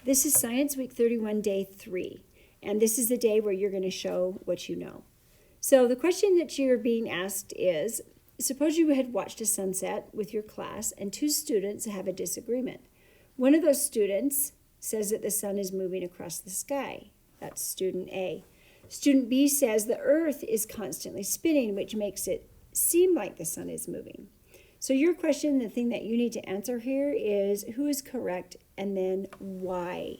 This is Science Week 31, Day 3, and this is the day where you're going to show what you know. So the question that you're being asked is, suppose you had watched a sunset with your class and two students have a disagreement. One of those students says that the sun is moving across the sky. That's student A. Student B says the earth is constantly spinning, which makes it seem like the sun is moving. So your question, the thing that you need to answer here is who is correct and then why.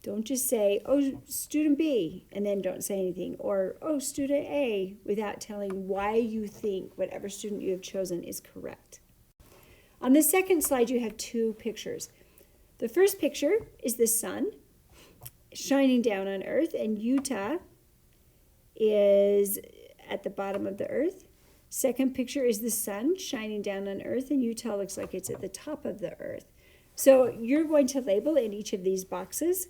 Don't just say, oh, student B, and then don't say anything. Or, oh, student A, without telling why you think whatever student you have chosen is correct. On the second slide, you have two pictures. The first picture is the sun shining down on Earth, and Utah is at the bottom of the Earth. Second picture is the sun shining down on Earth, and Utah looks like it's at the top of the Earth. So you're going to label in each of these boxes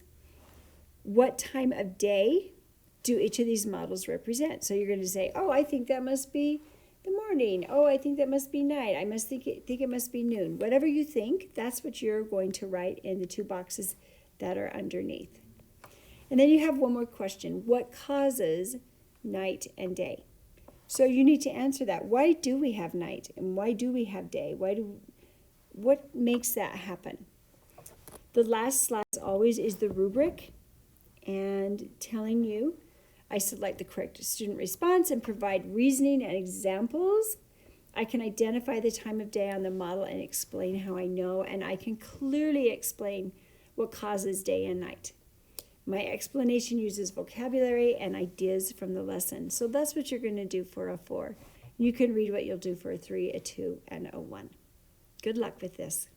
what time of day do each of these models represent. So you're going to say, oh, I think that must be the morning. Oh, I think that must be night. I must think it must be noon. Whatever you think, that's what you're going to write in the two boxes that are underneath. And then you have one more question. What causes night and day? So you need to answer that. Why do we have night and why do we have day? What makes that happen? The last slide, as always, is the rubric and telling you, I select the correct student response and provide reasoning and examples. I can identify the time of day on the model and explain how I know, and I can clearly explain what causes day and night. My explanation uses vocabulary and ideas from the lesson. So that's what you're going to do for a 4. You can read what you'll do for a 3, a 2, and a 1. Good luck with this.